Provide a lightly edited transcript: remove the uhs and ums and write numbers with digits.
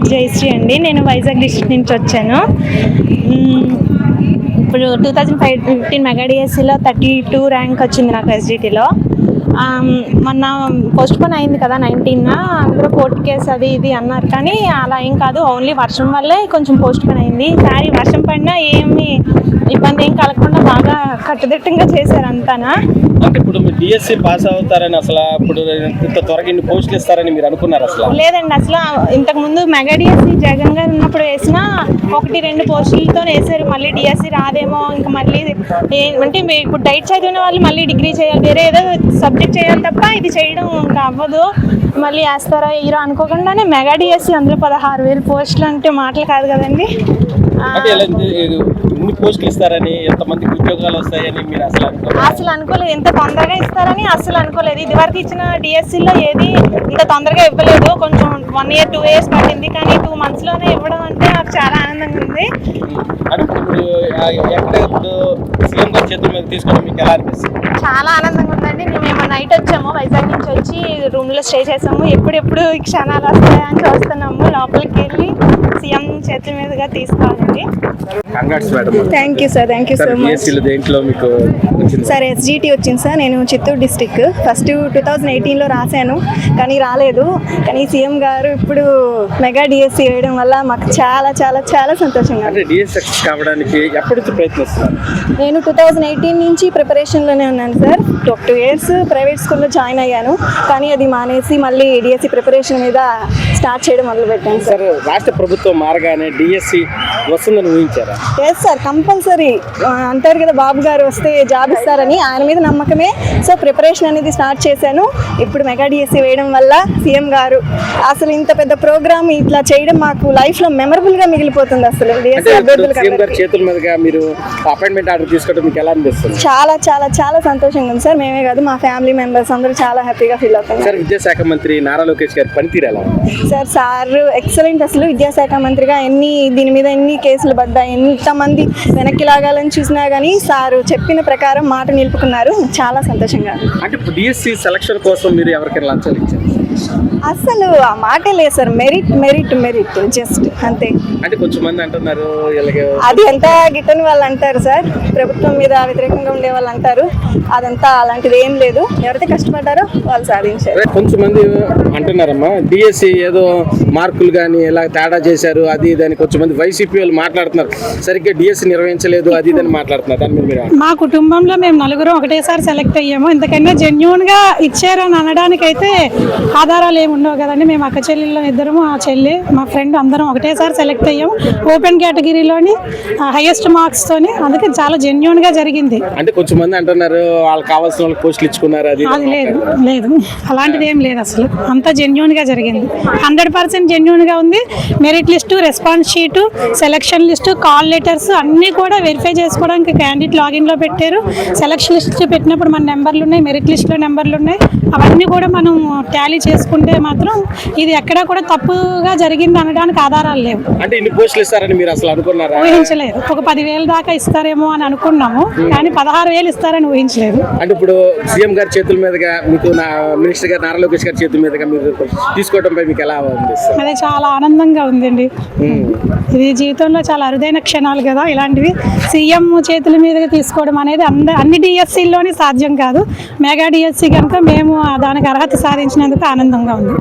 పేరు జయశ్రీ అండి. నేను వైజాగ్ డిస్ట్రిక్ట్ నుంచి వచ్చాను. ఇప్పుడు 2015 మెగా డిఎస్సిలో 32 ర్యాంక్ వచ్చింది నాకు ఎస్జిటిలో. మొన్న పోస్ట్పోన్ అయింది కదా 19న, అందరూ కోర్టు కేసు అది ఇది అన్నారు, కానీ అలా ఏం కాదు. ఓన్లీ వర్షం వల్లే కొంచెం పోస్ట్పోన్ అయింది. ఈసారి వర్షం పడినా ఏమి ఇబ్బంది ఏం కలగకుండా బాగా కట్టుదిట్టంగా చేశారు అంతానా. అంటే ఇప్పుడు మీరు డిఎస్సి పాస్ అవుతారని అసలు ఇప్పుడు ఇంత త్వరగా ఇన్ని పోస్టులు ఇస్తారని మీరు అనుకున్నారు? అసలు లేదండి. అసలు ఇంతకుముందు మెగా డిఎస్సి జగన్ గారు ఉన్నప్పుడు వేసిన 1-2 పోస్టులతో వేసారు. మళ్ళీ డిఎస్సి రాదేమో, ఇంకా మళ్ళీ అంటే ఇప్పుడు డైట్ చదివిన వాళ్ళు మళ్ళీ డిగ్రీ చేయాలి, వేరే ఏదో సబ్జెక్ట్ చేయాలి తప్ప ఇది చేయడం ఇంకా అవ్వదు. మళ్ళీ వేస్తారా హీరో అనుకోకుండానే మెగా డిఎస్సి, అందులో 16,000 పోస్టులు అంటే మాటలు కాదు కదండి. ఇన్ని పోస్టులు ఇస్తారని, ఎంతమందికి ఉద్యోగాలు వస్తాయని మీరు అసలు అనుకోలేదు. ఇంత తొందరగా ఇస్తారని అసలు అనుకోలేదు. ఇది వరకు ఇచ్చిన డిఎస్సిలో ఏది ఇంత తొందరగా ఇవ్వలేదు. కొంచెం 1 year 2 years పట్టింది, కానీ 2 monthsలోనే ఇవ్వడం అంటే నాకు చాలా ఆనందంగా ఉంది. సీఎం గారి చేతుల మీద తీసుకోవడం మీకు ఎలా అనిపిస్తుంది? చాలా ఆనందంగా ఉందండి. మేము నైట్ వచ్చాము, వైజాగ్ నుంచి వచ్చి రూమ్లో స్టే చేసాము. ఎప్పుడెప్పుడు ఈ క్షణాలు వస్తాయని చూస్తున్నాము. లోపలికి వెళ్ళి సీఎం చేతుల మీదుగా తీసుకోవాలండి. Thank you sir, thank you so much. Sir SGT వచ్చింది సార్. నేను చిత్తూరు డిస్టిక్ ఫస్ట్ 2018లో రాశాను, కానీ రాలేదు. కానీ సీఎం గారు ఇప్పుడు మెగా డిఎస్సి వేయడం వల్ల మాకు చాలా చాలా చాలా సంతోషంగా. నేను 2018 నుంచి ప్రిపరేషన్లోనే ఉన్నాను సార్. 2 years ప్రైవేట్ స్కూల్లో జాయిన్ అయ్యాను, కానీ అది మానేసి మళ్ళీ డిఎస్సి ప్రిపరేషన్ మీద స్టార్ట్ చేయడం మొదలుపెట్టాను సార్. రాష్ట్ర ప్రభుత్వం మారగానే డిఎస్సి వస్తుందని ఊహించారా? ఎస్ సార్, కంపల్సరీ అంటారు కదా, బాబు గారు వస్తే జాబ్ ఇస్తారని. ఆయన మీద నమ్మకమే సో ప్రిపరేషన్ అనేది స్టార్ట్ చేశాను. ఇప్పుడు మెగా డిఎస్సి వేయడం వల్ల సీఎం గారు అసలు ఇంత పెద్ద ప్రోగ్రామ్ ఇట్లా చేయడం మాకు లైఫ్ లో మెమరబుల్ గా మిగిలిపోతుంది. అసలు డిఎస్సి అభ్యర్థులకు చేతుల మీదుగా మీరు అపాయింట్మెంట్ ఆర్డర్ తీసుకోవడం మీకు ఎలా అనిపిస్తుంది? చాలా చాలా చాలా సంతోషంగా ఉంది సార్. మేమే కాదు, మా ఫ్యామిలీ మెంబర్స్ అందరూ చాలా హ్యాపీగా ఫీల్ అవుతాం. సార్, విద్యాశాఖ మంత్రి నారా లోకేష్ గారి పనితీరు ఎలా ఉంది? Sir excellent. అసలు విద్యాశాఖ మంత్రిగా దీని మీద ఎన్ని కేసులు పడ్డాయి, ఎంతమంది వెనక్కి లాగాలని చూసినా కానీ సార్ చెప్పిన ప్రకారం మాట నిలుపుకున్నారు. చాలా సంతోషంగా. అంటే డిఎస్సి సెలక్షన్ కోసం మీరు ఎవరికైనా లంచాలు ఇచ్చారు? అసలు ఆ మాటే లేదు sir. Merit merit merit just అంతే. అంటే కొంచెం మంది అంటున్నారు అది ఎంత గిట్టని వాళ్ళు అంటారు సార్, ప్రభుత్వం మీద వ్యతిరేకంగా ఉండే వాళ్ళు అంటారు. అదంతా అలాంటిది ఏం లేదు. ఎవరైతే కష్టపడ్డారో వాళ్ళు సాధించారు. కొంచెం మంది అంటున్నారమ్మా, డిఎస్సి ఏదో మార్కులు కానీ ఇలా తేడా చేశారు అది ఇదని. కొంచెం మంది వైసీపీ వాళ్ళు మాట్లాడుతున్నారు, సరిగ్గా డిఎస్సి నిర్వహించలేదు అది ఇదని మాట్లాడుతున్నారు. దాని మీద మా కుటుంబంలో మేము 4 ఒకటేసారి సెలెక్ట్ అయ్యాము. ఎందుకంటే జెన్యూన్ గా ఇచ్చారని అనడానికి అయితే ఆధారాలు ఏమి ఉండవు కదండి. మేము అక్క చెల్లెళ్ళు ఇద్దరము, ఆ చెల్లి మా ఫ్రెండ్ అందరం ఒకటేసారి సెలెక్ట్ అయ్యాము. ఓపెన్ కేటగిరీలోని హైయెస్ట్ మార్క్స్ తోని. అందుకే చాలా జెన్యూన్ గా జరిగింది. అంటే కొంచెం మంది అంటున్నారు వాళ్ళకి కావాల్సిన వాళ్ళకి పోస్టులు ఇచ్చుకున్నారు అది లేదు అలాంటిది ఏం లేదు. అసలు అంతా జెన్యూన్ గా జరిగింది. 100% జెన్యూన్ గా ఉంది. Merit list, response sheet, selection list, call letters అన్ని కూడా వెరిఫై చేసుకోవడానికి క్యాండిడేట్ లాగిన్ లో పెట్టారు. సెలక్షన్ లిస్ట్ పెట్టినప్పుడు మన నెంబర్లు ఉన్నాయి, మెరిట్ లిస్ట్ లో నెంబర్లు ఉన్నాయి. అవన్నీ కూడా మనం టాలీ చేసుకుంటే మాత్రం ఇది ఎక్కడా కూడా తప్పుగా జరిగింది అనడానికి ఆధారాలు లేవు. అంటే ఇన్ని పోస్టులు ఇస్తారని మీరు అసలు అనుకున్నారా? ఊహించలేదు. ఒక 10,000 దాకా ఇస్తారేమో అని అనుకున్నాము, కానీ 16,000 ఇస్తారని ఊహించలేదు. అంటే ఇప్పుడు సీఎం గారి చేతుల మీదుగా మీకు మినిస్టర్ గారు నారా లోకేష్ గారి చేతుల మీదుగా మీరు తీసుకోవడంపై మీకు ఎలా అనిపిస్తుంది? అదే చాలా ఆనందంగా ఉందండి. ఇది జీవితంలో చాలా అరుదైన క్షణాలు కదా ఇలాంటివి. సీఎం చేతుల మీదుగా తీసుకోవడం అనేది అన్ని డిఎస్సీల్లోని సాధ్యం కాదు. మెగా డిఎస్సీ కనుక మేము దానికి అర్హత సాధించినందుకు ఆనందంగా ఉంది.